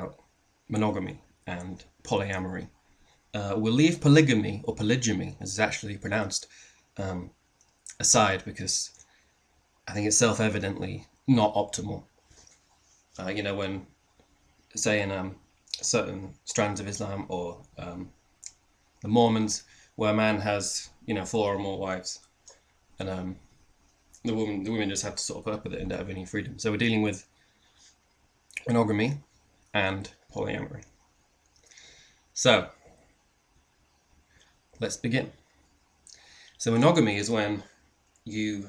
about monogamy and polyamory. We'll leave polygamy, or polygyny as it's actually pronounced, aside, because I think it's self-evidently not optimal. When, say, in certain strands of Islam, or the Mormons, where a man has 4 or more wives, and the women just have to sort of put up with it and don't have any freedom. So we're dealing with monogamy and polyamory. So let's begin. So monogamy is when you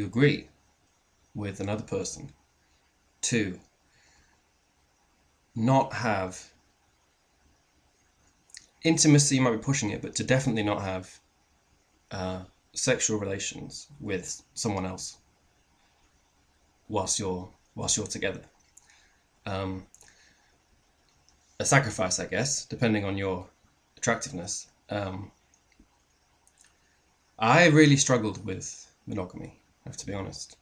agree with another person to not have intimacy. You might be pushing it, but to definitely not have sexual relations with someone else whilst you're together. A sacrifice, I guess, depending on your attractiveness. I really struggled with monogamy, I have to be honest.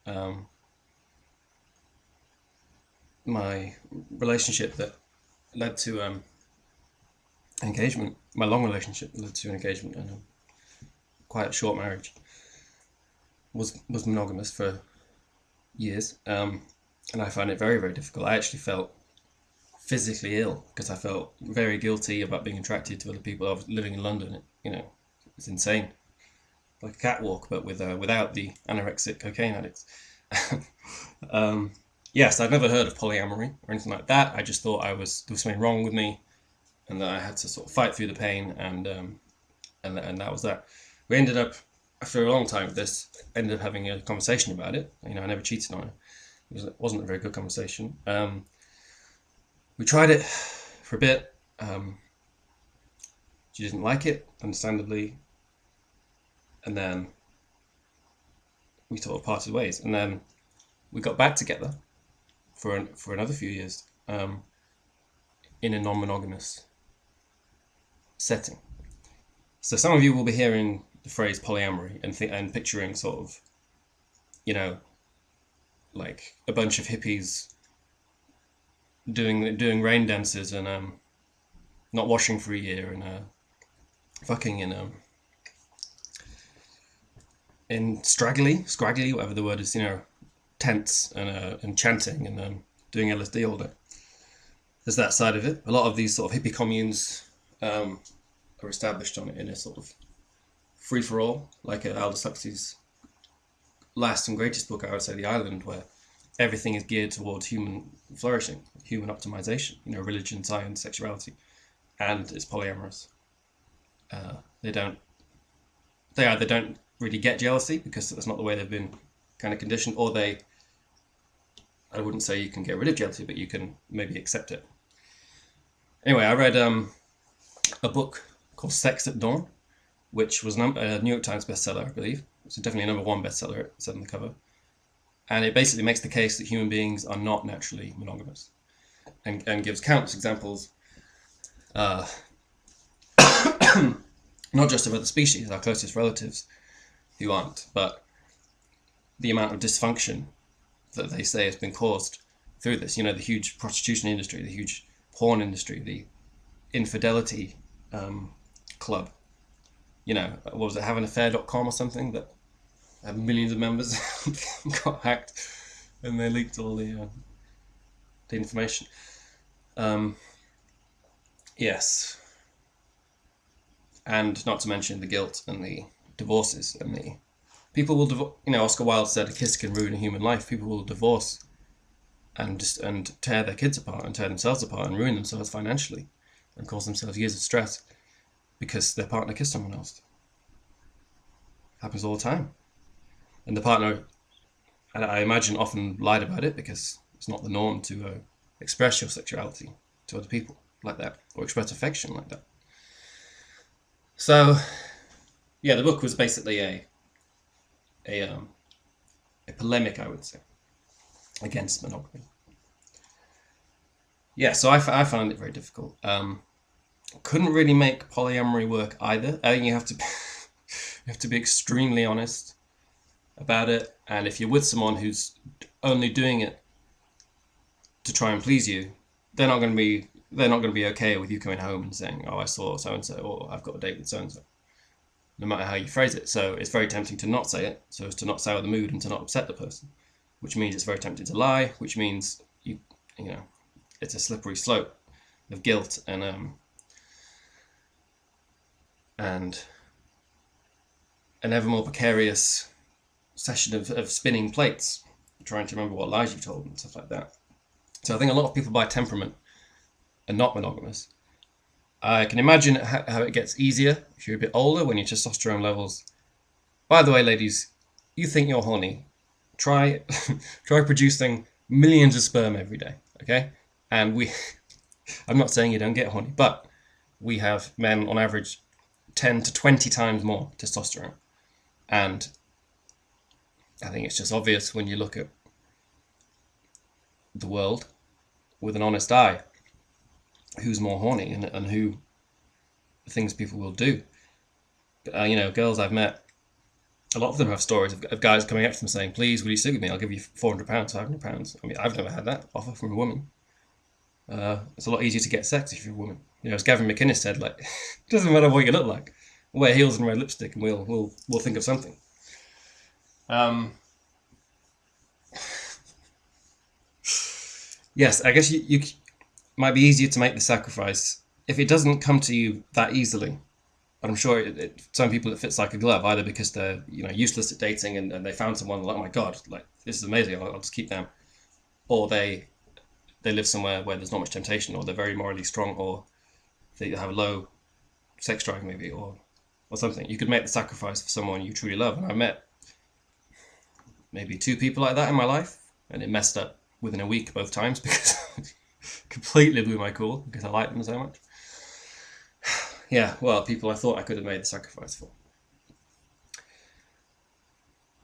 My relationship that led to engagement, my long relationship led to an engagement and a quite short marriage, was monogamous for years, and I found it very, very difficult. I actually felt physically ill because I felt very guilty about being attracted to other people. I was living in London, it's insane, like a catwalk, but without the anorexic cocaine addicts. Yes, I'd never heard of polyamory or anything like that. I just thought there was something wrong with me, and that I had to sort of fight through the pain, and that was that. We ended up, after a long time with this, ended up having a conversation about it. I never cheated on her. It wasn't a very good conversation. We tried it for a bit. She didn't like it, understandably, and then we sort of parted ways. And then we got back together for another few years in a non-monogamous setting. So some of you will be hearing the phrase polyamory and picturing sort of, like a bunch of hippies doing rain dances and not washing for a year and fucking in scraggly, whatever the word is, tents and chanting and doing LSD all day. There's that side of it. A lot of these sort of hippie communes are established on it in a sort of free-for-all, like Aldous Huxley's last and greatest book, I would say, The Island, where everything is geared towards human flourishing, human optimization, religion, science, sexuality, and it's polyamorous. They either don't really get jealousy because that's not the way they've been kind of conditioned, or I wouldn't say you can get rid of jealousy, but you can maybe accept it. Anyway, I read a book called Sex at Dawn, which was a New York Times bestseller, I believe. It's definitely a #1 bestseller, it said on the cover. And it basically makes the case that human beings are not naturally monogamous, and gives countless examples, not just of other species, our closest relatives, who aren't, but the amount of dysfunction that they say has been caused through this. The huge prostitution industry, the huge porn industry, the infidelity club. What was it, haveanaffair.com or something, that had millions of members, got hacked, and they leaked all the information. Yes. And not to mention the guilt and the divorces and the people will divorce. Oscar Wilde said a kiss can ruin a human life. People will divorce and tear their kids apart and tear themselves apart and ruin themselves financially and cause themselves years of stress because their partner kissed someone else. Happens all the time. And the partner, I imagine, often lied about it because it's not the norm to express your sexuality to other people like that, or express affection like that. So, yeah, the book was basically a polemic, I would say, against monogamy. Yeah, so I found it very difficult. Couldn't really make polyamory work either. I think you have to be extremely honest about it, and if you're with someone who's only doing it to try and please you, they're not going to be okay with you coming home and saying, "Oh, I saw so and so," or "I've got a date with so and so," no matter how you phrase it. So it's very tempting to not say it, so as to not sour the mood and to not upset the person, which means it's very tempting to lie, which means you know it's a slippery slope of guilt and an ever more precarious session of spinning plates, trying to remember what lies you've told and stuff like that. So I think a lot of people by temperament are not monogamous. I can imagine how it gets easier if you're a bit older, when your testosterone levels. By the way, ladies, you think you're horny, try producing millions of sperm every day, okay? And I'm not saying you don't get horny, but we have men on average 10 to 20 times more testosterone. And I think it's just obvious when you look at the world with an honest eye who's more horny and who things people will do. Girls I've met, a lot of them have stories of guys coming up to them saying, "Please, will you sleep with me? I'll give you £400, £500. I mean, I've never had that offer from a woman. It's a lot easier to get sex if you're a woman. As Gavin McInnes said, like, it doesn't matter what you look like. Wear heels and red lipstick, and we'll think of something. Yes, I guess you might be easier to make the sacrifice if it doesn't come to you that easily. But I'm sure some people it fits like a glove, either because they're useless at dating and they found someone like, "Oh my god, like this is amazing, I'll just keep them," or they live somewhere where there's not much temptation, or they're very morally strong, or they have a low sex drive maybe, or something. You could make the sacrifice for someone you truly love, and I met maybe 2 people like that in my life, and it messed up within a week both times because completely blew my cool because I liked them so much. Yeah, well, people I thought I could have made the sacrifice for.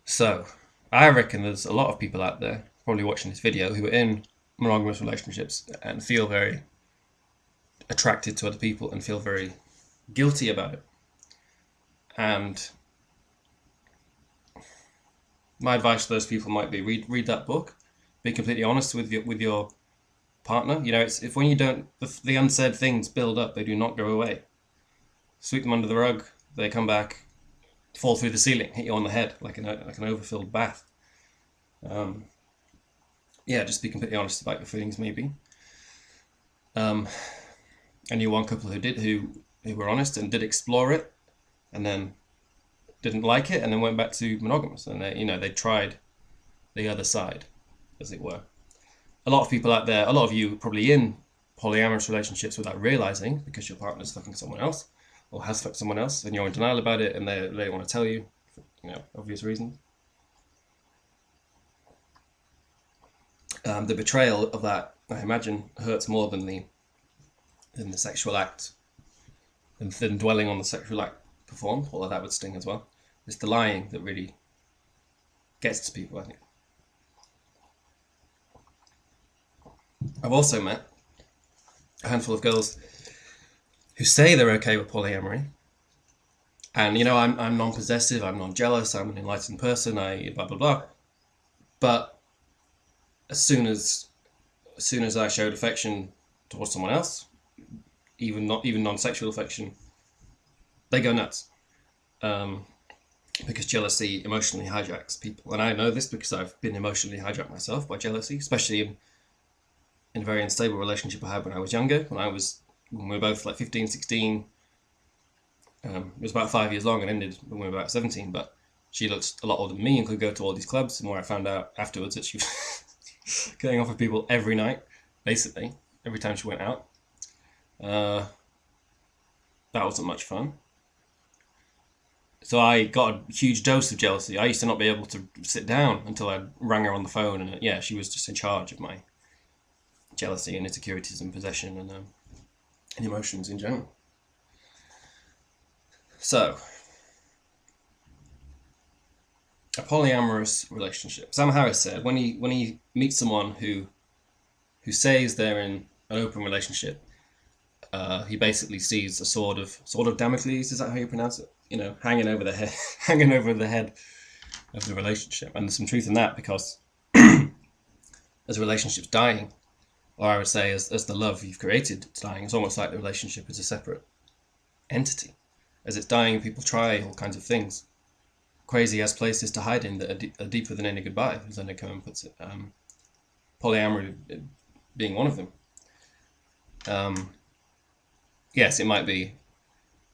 So, I reckon there's a lot of people out there probably watching this video who are in monogamous relationships and feel very attracted to other people and feel very guilty about it. And my advice to those people might be read that book, be completely honest with your partner. It's if when you don't, the unsaid things build up, they do not go away. Sweep them under the rug, they come back, fall through the ceiling, hit you on the head like an overfilled bath. Just be completely honest about your feelings, maybe. And you one couple who were honest and did explore it, and then didn't like it, and then went back to monogamous, and they tried the other side, as it were. A lot of people out there, a lot of you probably in polyamorous relationships without realizing, because your partner's fucking someone else or has fucked someone else, and you're in denial about it, and they want to tell you for obvious reasons. The betrayal of that, I imagine, hurts more than the sexual act, than dwelling on the sexual act performed, although that would sting as well. It's the lying that really gets to people, I think. I've also met a handful of girls who say they're okay with polyamory, and I'm non-possessive, I'm non-jealous, I'm an enlightened person, I blah blah blah. But as soon as I showed affection towards someone else, even non-sexual affection, they go nuts. Because jealousy emotionally hijacks people, and I know this because I've been emotionally hijacked myself by jealousy, especially in a very unstable relationship I had when I was younger. When we were both like 15, 16. It was about 5 years long and ended when we were about 17. But she looked a lot older than me and could go to all these clubs. And where I found out afterwards that she was getting off with people every night, basically every time she went out. That wasn't much fun. So I got a huge dose of jealousy. I used to not be able to sit down until I rang her on the phone, and she was just in charge of my jealousy and insecurities and possession and emotions in general. So, a polyamorous relationship. Sam Harris said when he meets someone who says they're in an open relationship, he basically sees a sword of Damocles. Is that how you pronounce it? Hanging over the head of the relationship. And there's some truth in that, because as a relationship's dying, Or I would say as the love you've created is dying, it's almost like the relationship is a separate entity. As it's dying, people try all kinds of things. Crazy as places to hide in that are deeper than any goodbye, as Leonard Cohen puts it. Polyamory being one of them. Yes, it might be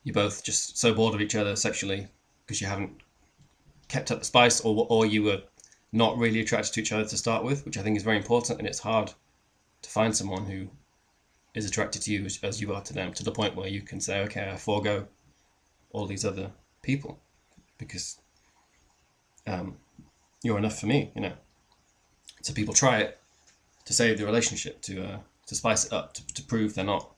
you're both just so bored of each other sexually because you haven't kept up the spice, or you were not really attracted to each other to start with, which I think is very important, and it's hard to find someone who is attracted to you as you are to them, to the point where you can say, okay, I forego all these other people because you're enough for me, you know. So people try it to save the relationship, to spice it up, to prove they're not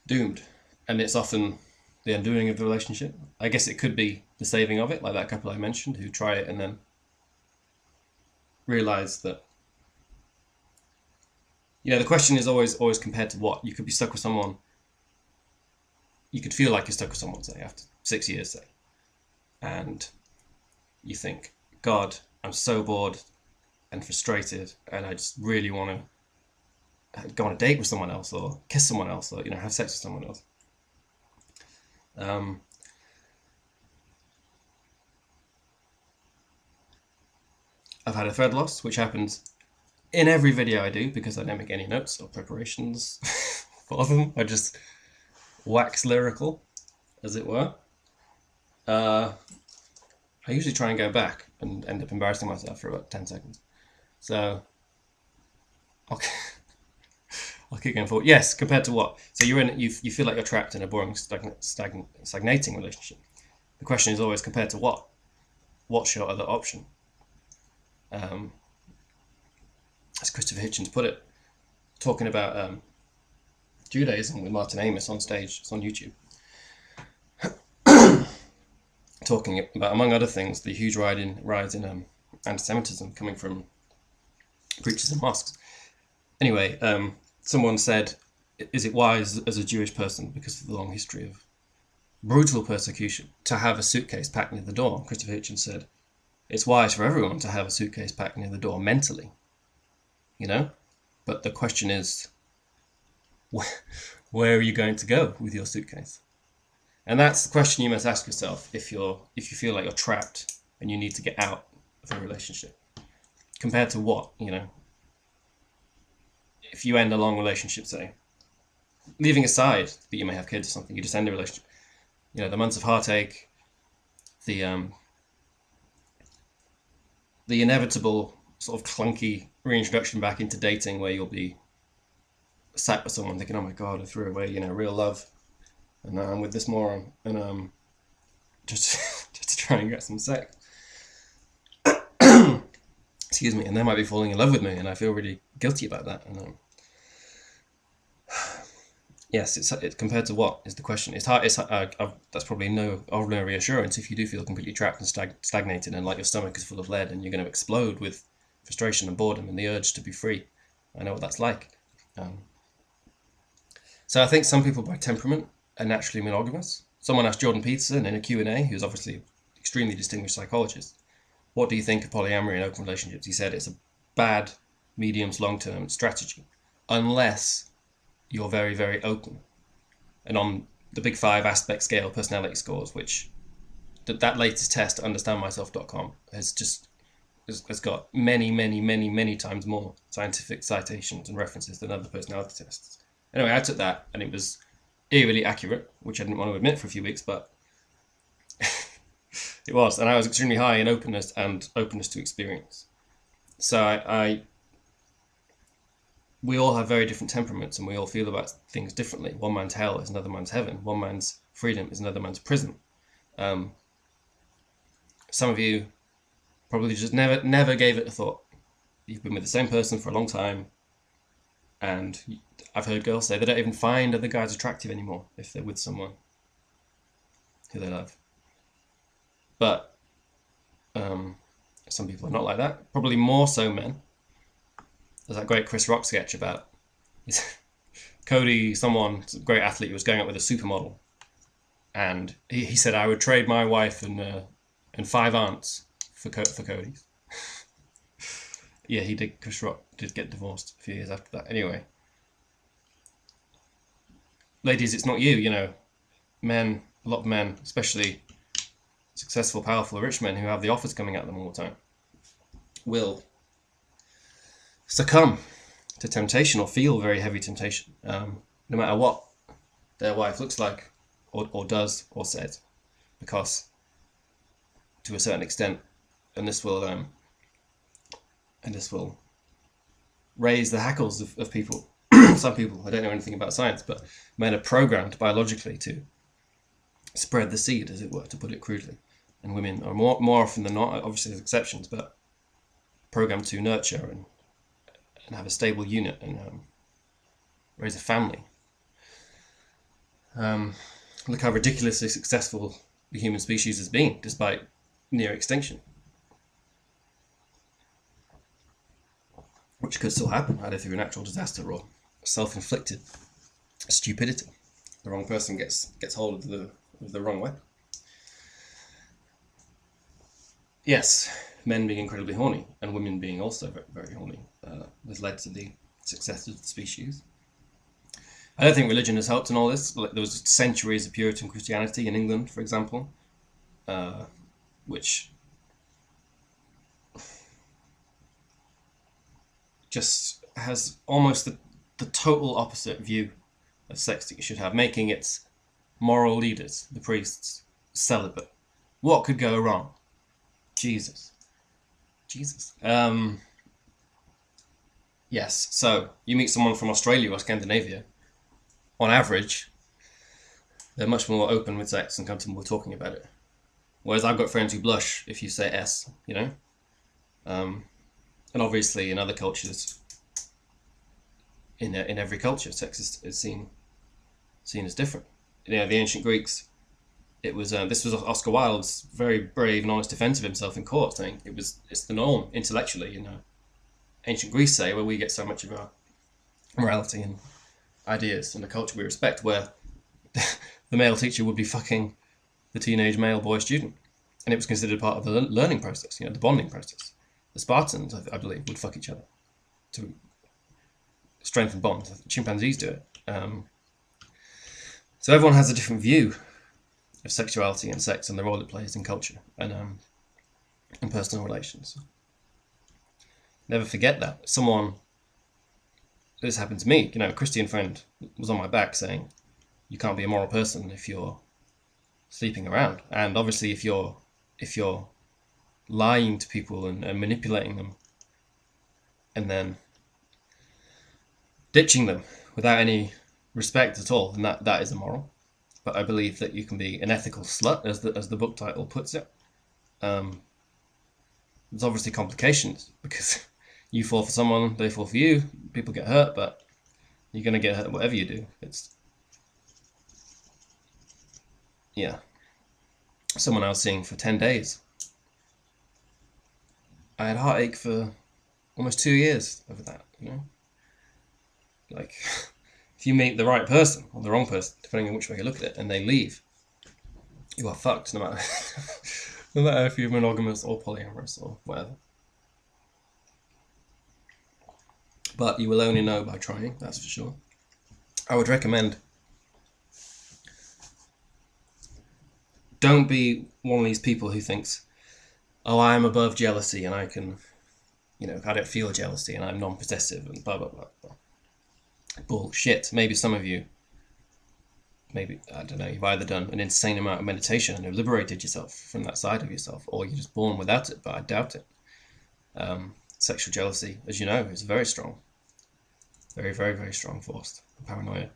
doomed. And it's often the undoing of the relationship. I guess it could be the saving of it, like that couple I mentioned who try it and then realize that, you know, the question is always compared to what. You could be stuck with someone, you could feel like you're stuck with someone, say, after 6 years, say, and you think, God, I'm so bored and frustrated, and I just really want to go on a date with someone else, or kiss someone else, or, you know, have sex with someone else. I've had a thread loss, which happens in every video I do because I don't make any notes or preparations for them. I just wax lyrical, as it were. I usually try and go back and end up embarrassing myself for about 10 seconds. So I'll keep going forward. Yes, compared to what? So you feel like you're trapped in a boring, stagnating relationship. The question is always compared to what? What's your other option? As Christopher Hitchens put it, talking about Judaism with Martin Amis on stage, it's on YouTube, talking about, among other things, the huge rise in anti-Semitism coming from preachers in mosques. Anyway, someone said, is it wise as a Jewish person, because of the long history of brutal persecution, to have a suitcase packed near the door? Christopher Hitchens said, it's wise for everyone to have a suitcase packed near the door mentally, you know? But the question is, where are you going to go with your suitcase? And that's the question you must ask yourself if you feel like you're trapped and you need to get out of a relationship. Compared to what, you know? If you end a long relationship, say, leaving aside that you may have kids or something, you just end a relationship. You know, the months of heartache, the inevitable sort of clunky reintroduction back into dating, where you'll be sat with someone thinking, oh my God, I threw away, you know, real love, and now I'm with this moron, and just to try and get some sex. Excuse me, and they might be falling in love with me, and I feel really guilty about that. And yes, it's compared to what is the question. It's hard. That's probably no reassurance if you do feel completely trapped and stagnated, and like your stomach is full of lead, and you're going to explode with frustration and boredom and the urge to be free. I know what that's like. So I think some people by temperament are naturally monogamous. Someone asked Jordan Peterson in a Q&A, who's obviously an extremely distinguished psychologist, what do you think of polyamory and open relationships? He said it's a bad medium to long-term strategy, unless you're very, very open. And on the Big 5 aspect scale personality scores, which that latest test, understandmyself.com, has got many times more scientific citations and references than other personality tests. Anyway, I took that, and it was eerily accurate, which I didn't want to admit for a few weeks, but it was. And I was extremely high in openness and openness to experience. So we all have very different temperaments, and we all feel about things differently. One man's hell is another man's heaven. One man's freedom is another man's prison. Some of you probably just never gave it a thought. You've been with the same person for a long time, and I've heard girls say they don't even find other guys attractive anymore if they're with someone who they love. But some people are not like that. Probably more so men. There's that great Chris Rock sketch about Cody, someone, great athlete, who was going out with a supermodel, and he said, I would trade my wife and 5 aunts for Cody's. yeah, he did. Chris Rock did get divorced a few years after that. Anyway, ladies, it's not you. You know, men, a lot of men, especially successful, powerful, rich men who have the offers coming at them all the time, will succumb to temptation or feel very heavy temptation, no matter what their wife looks like or does or says, because to a certain extent, and this will raise the hackles of people. Some people, I don't know anything about science, but men are programmed biologically to spread the seed, as it were, to put it crudely. And women are more often than not, obviously there's exceptions, but programmed to nurture and have a stable unit and raise a family. Look how ridiculously successful the human species has been, despite near extinction. Which could still happen, either through a natural disaster or self-inflicted stupidity. The wrong person gets hold of the wrong weapon. Yes, men being incredibly horny and women being also very, very horny has led to the success of the species. I don't think religion has helped in all this. Like, there was centuries of Puritan Christianity in England, for example, which just has almost the total opposite view of sex that you should have, making its moral leaders, the priests, celibate. What could go wrong? Jesus. Yes, so you meet someone from Australia or Scandinavia, on average, they're much more open with sex and comfortable with talking about it. Whereas I've got friends who blush if you say S, you know? And obviously in other cultures, in every culture, sex is seen as different. You know, the ancient Greeks, it was this was Oscar Wilde's very brave and honest defense of himself in court, saying it's the norm intellectually. You know, ancient Greece say where we get so much of our morality and ideas and the culture we respect, where the male teacher would be fucking the teenage male boy student, and it was considered part of the learning process. You know, the bonding process. The Spartans, I believe, would fuck each other to strengthen bonds. Chimpanzees do it. So everyone has a different view of sexuality and sex and the role it plays in culture and personal relations. Never forget that. This happened to me, you know, a Christian friend was on my back saying, you can't be a moral person if you're sleeping around. And obviously if you're lying to people and manipulating them and then ditching them without any respect at all, then that is immoral. But I believe that you can be an ethical slut, as the book title puts it. There's obviously complications because you fall for someone, they fall for you, people get hurt, but you're going to get hurt whatever you do. Yeah. Someone I was seeing for 10 days. I had heartache for almost 2 years over that, you know? Like, if you meet the right person or the wrong person, depending on which way you look at it, and they leave, you are fucked, no matter no matter if you're monogamous or polyamorous or whatever. But you will only know by trying, that's for sure. I would recommend, don't be one of these people who thinks, oh, I am above jealousy and I can, you know, I don't feel jealousy and I'm non-possessive and blah, blah, blah, blah. Bullshit. Maybe some of you, I don't know, you've either done an insane amount of meditation and have liberated yourself from that side of yourself, or you're just born without it, but I doubt it. Sexual jealousy, as you know, is very strong. Very, very, very strong force. Paranoia.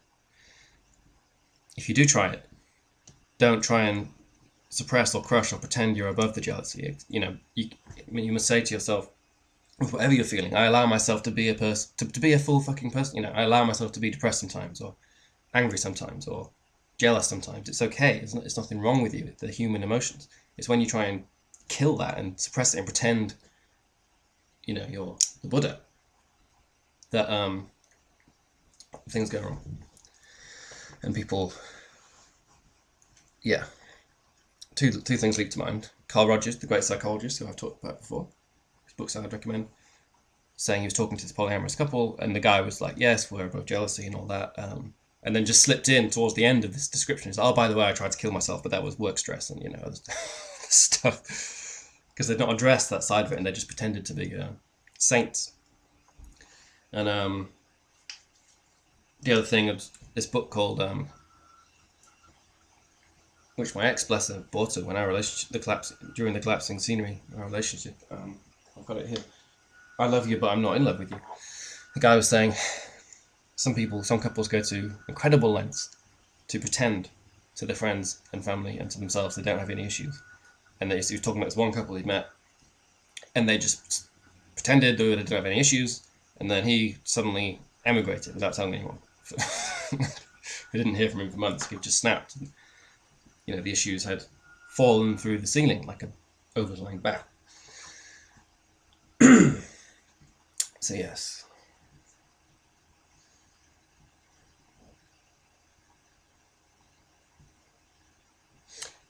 If you do try it, don't try and suppress or crush or pretend you're above the jealousy. You know, you must say to yourself, whatever you're feeling, I allow myself to be a person, to be a full fucking person. You know, I allow myself to be depressed sometimes, or angry sometimes, or jealous sometimes. It's okay. It's nothing wrong with you. They're human emotions. It's when you try and kill that and suppress it and pretend, you know, you're the Buddha, that things go wrong. And people, yeah. Two things leap to mind. Carl Rogers, the great psychologist, who I've talked about before, his books I'd recommend. saying he was talking to this polyamorous couple, and the guy was like, yes, we're above jealousy and all that, and then just slipped in towards the end of this description. He's like, oh, by the way, I tried to kill myself, but that was work stress and, you know, other stuff, because they'd not addressed that side of it, and they just pretended to be saints. And the other thing is this book called, which my ex, bless her, bought it when our relationship, during the collapsing scenery, our relationship. I've got it here. I love you, but I'm not in love with you. The guy was saying, some couples go to incredible lengths to pretend to their friends and family and to themselves they don't have any issues. And he was talking about this one couple he'd met, and they just pretended they didn't have any issues, and then he suddenly emigrated without telling anyone. We didn't hear from him for months. He just snapped. And, you know, the issues had fallen through the ceiling like an overlying bat. So yes.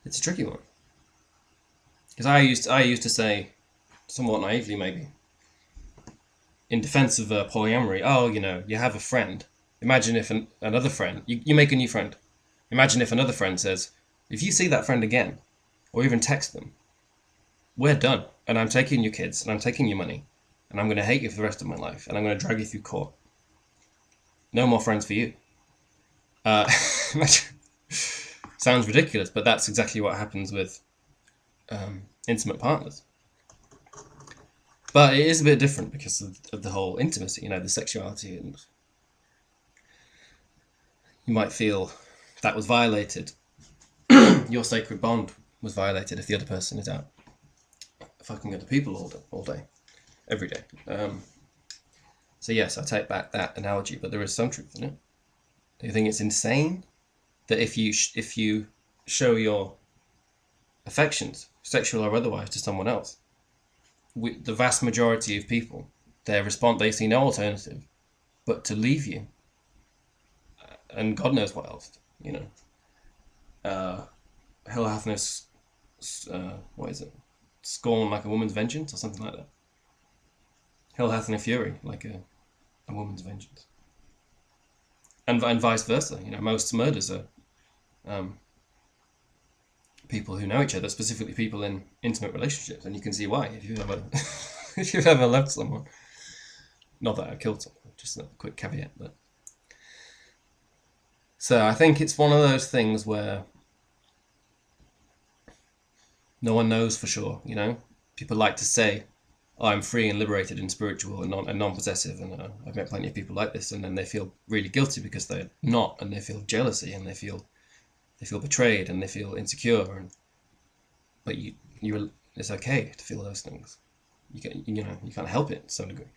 It's a tricky one. Because I used to say, somewhat naively maybe, in defense of polyamory, oh, you know, you have a friend. Imagine if another friend, you make a new friend. Imagine if another friend says, if you see that friend again, or even text them, we're done. And I'm taking your kids, and I'm taking your money, and I'm going to hate you for the rest of my life, and I'm going to drag you through court. No more friends for you. Sounds ridiculous, but that's exactly what happens with intimate partners. But it is a bit different because of the whole intimacy, you know, the sexuality, and you might feel that was violated. Your sacred bond was violated if the other person is out fucking other people all day, every day. So yes, I take back that analogy, but there is some truth in it. Do you think it's insane that if you show your affections, sexual or otherwise, to someone else, the vast majority of people, they see no alternative but to leave you, and God knows what else, you know. Hell hath no, what is it? Scorn like a woman's vengeance, or something like that. Hell hath no fury like a woman's vengeance, and vice versa. You know, most murders are people who know each other, specifically people in intimate relationships, and you can see why if you've ever if you've ever loved someone. Not that I killed someone, just a quick caveat. But so I think it's one of those things where no one knows for sure. You know, people like to say, oh, "I'm free and liberated and spiritual and non-possessive," and I've met plenty of people like this, and then they feel really guilty because they're not, and they feel jealousy, and they feel betrayed, and they feel insecure. But it's okay to feel those things. You can't help it to some degree.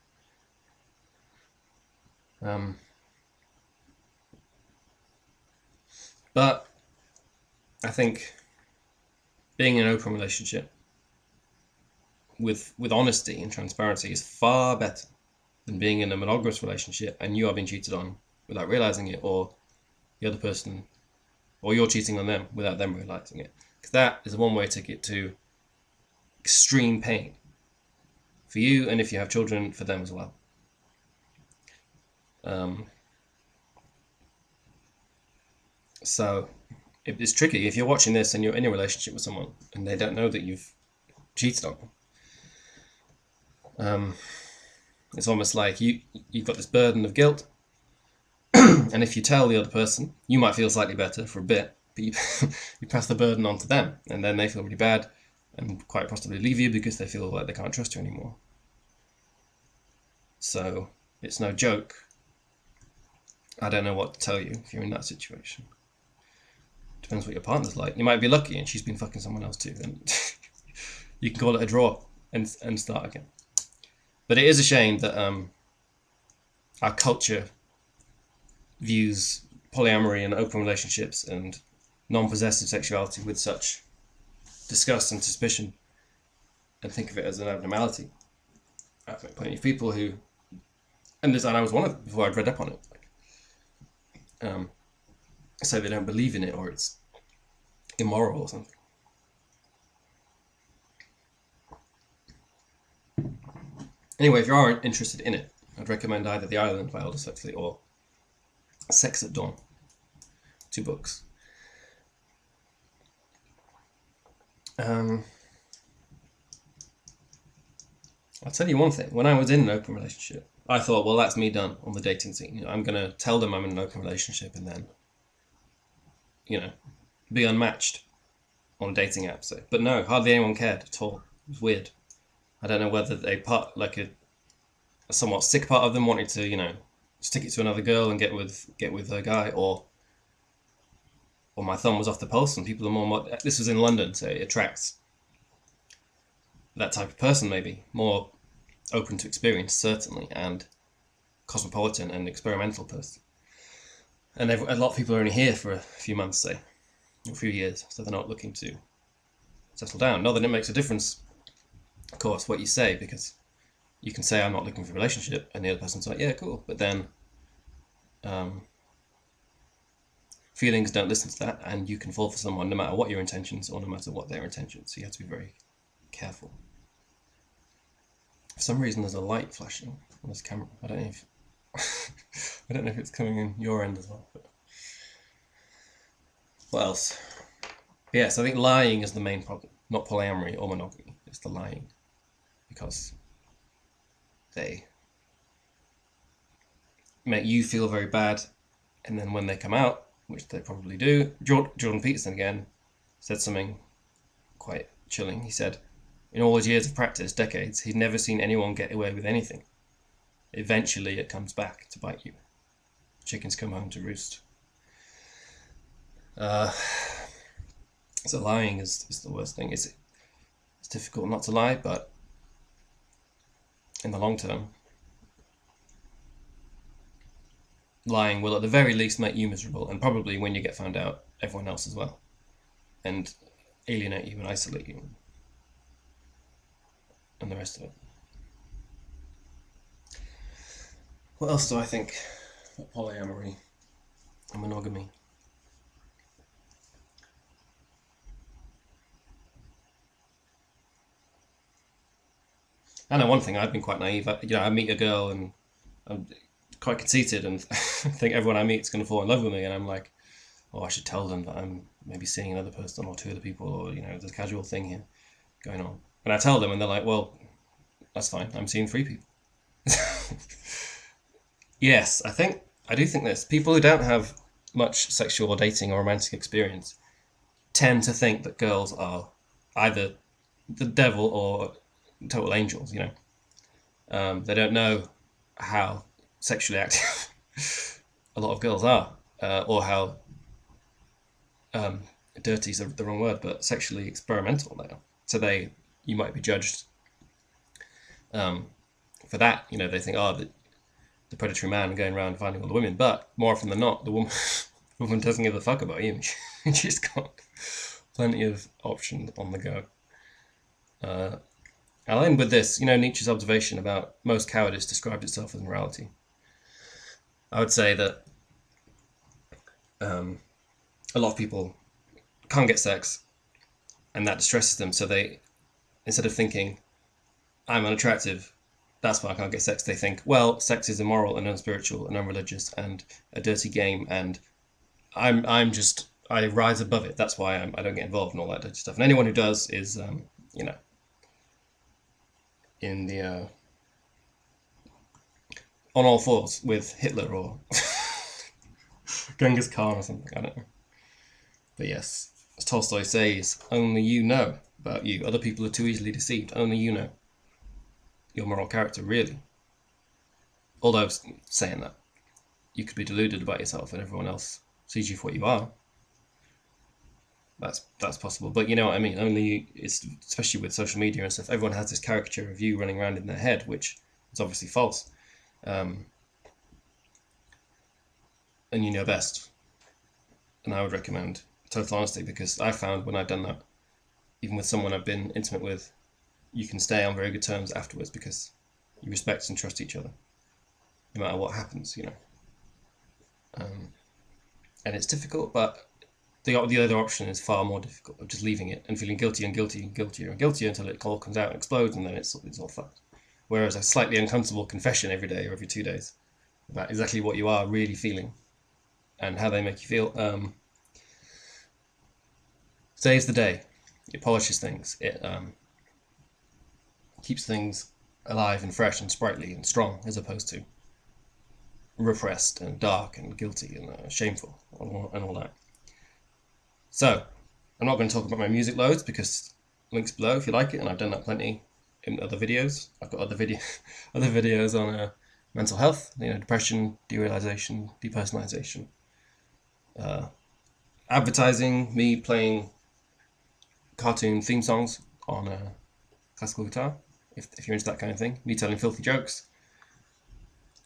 But I think being in an open relationship with honesty and transparency is far better than being in a monogamous relationship and you are being cheated on without realizing it, or the other person, or you're cheating on them without them realizing it. Because that is a one-way ticket to extreme pain for you, and if you have children, for them as well. So it's tricky if you're watching this and you're in a relationship with someone and they don't know that you've cheated on them. It's almost like you've got this burden of guilt, and if you tell the other person, you might feel slightly better for a bit, but you pass the burden on to them, and then they feel really bad and quite possibly leave you because they feel like they can't trust you anymore. So it's no joke. I don't know what to tell you if you're in that situation. Depends what your partner's like. You might be lucky and she's been fucking someone else too, and you can call it a draw and start again. But it is a shame that our culture views polyamory and open relationships and non-possessive sexuality with such disgust and suspicion, and think of it as an abnormality. I've met plenty of people who, and I was one of them before I'd read up on it, say they don't believe in it, or it's immoral or something. Anyway, if you are interested in it, I'd recommend either The Island by Aldous Huxley or Sex at Dawn. 2 books. I'll tell you one thing. When I was in an open relationship, I thought, well, that's me done on the dating scene. You know, I'm going to tell them I'm in an open relationship and then, you know, be unmatched on a dating app. So, but no, hardly anyone cared at all. It was weird. I don't know whether a somewhat sick part of them wanted to, you know, stick it to another girl and get with a guy, or my thumb was off the pulse and people are more. This was in London, so it attracts that type of person, maybe more open to experience, certainly, and cosmopolitan and experimental person. And a lot of people are only here for a few months, say, a few years, so they're not looking to settle down. Not that it makes a difference, of course, what you say, because you can say I'm not looking for a relationship, and the other person's like, yeah, cool, but then feelings don't listen to that, and you can fall for someone no matter what your intentions or no matter what their intentions. So you have to be very careful. For some reason, there's a light flashing on this camera. I don't know if I don't know if it's coming in your end as well. But what else? Yes, I think lying is the main problem. Not polyamory or monogamy. It's the lying, because they make you feel very bad, and then when they come out, which they probably do. Jordan Peterson again said something quite chilling. He said, in all his years of practice, decades, he'd never seen anyone get away with anything. Eventually it comes back to bite you. Chickens come home to roost. So lying is the worst thing. It's difficult not to lie, but in the long term, lying will at the very least make you miserable, and probably when you get found out, everyone else as well, and alienate you and isolate you and the rest of it. What else do I think about polyamory and monogamy? I know one thing, I've been quite naive. I meet a girl and I'm quite conceited and think everyone I meet is going to fall in love with me, and I'm like, oh, I should tell them that I'm maybe seeing another person or 2 other people, or, you know, there's a casual thing here going on. And I tell them and they're like, well, that's fine, I'm seeing 3 people. Yes, I do think this. People who don't have much sexual or dating or romantic experience tend to think that girls are either the devil or total angels, you know. They don't know how sexually active a lot of girls are, or how dirty is the wrong word, but sexually experimental they are. So you might be judged for that. You know, they think, oh, the predatory man going around finding all the women, but more often than not, the woman doesn't give a fuck about you. She's got plenty of options on the go. I'll end with this. You know, Nietzsche's observation about most cowardice described itself as morality. I would say that a lot of people can't get sex, and that distresses them. So they, instead of thinking, I'm unattractive, that's why I can't get sex, they think, well, sex is immoral and unspiritual and unreligious and a dirty game, and I rise above it. That's why I don't get involved in all that dirty stuff. And anyone who does is, you know, in the on all fours with Hitler or Genghis Khan or something. I don't know. But yes, as Tolstoy says, only you know about you. Other people are too easily deceived. Only you know your moral character, really. Although saying that, you could be deluded about yourself and everyone else sees you for what you are. That's possible, but you know what I mean. It's especially with social media and stuff. Everyone has this caricature of you running around in their head, which is obviously false. And you know best. And I would recommend total honesty, because I found when I've done that, even with someone I've been intimate with, you can stay on very good terms afterwards because you respect and trust each other, no matter what happens. You know. And it's difficult, but the other option is far more difficult, of just leaving it and feeling guilty and guilty and guiltier and guiltier until it all comes out and explodes, and then it's all fucked. Whereas a slightly uncomfortable confession every day or every 2 days about exactly what you are really feeling and how they make you feel saves the day. It polishes things. It keeps things alive and fresh and sprightly and strong, as opposed to repressed and dark and guilty and shameful and all that. So, I'm not going to talk about my music loads because links below if you like it, and I've done that plenty in other videos. I've got other videos on mental health, depression, derealization, depersonalization, advertising, me playing cartoon theme songs on classical guitar, if you're into that kind of thing, me telling filthy jokes,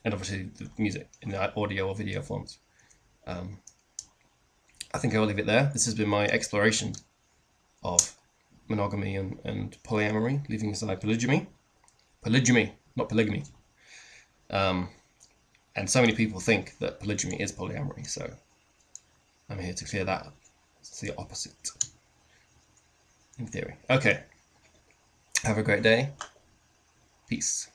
and obviously the music in the audio or video forms. I think I'll leave it there. This has been my exploration of monogamy and polyamory, leaving aside polygamy, not polygamy. And so many people think that polygamy is polyamory, so I'm here to clear that up. It's the opposite, in theory. Okay. Have a great day. Peace.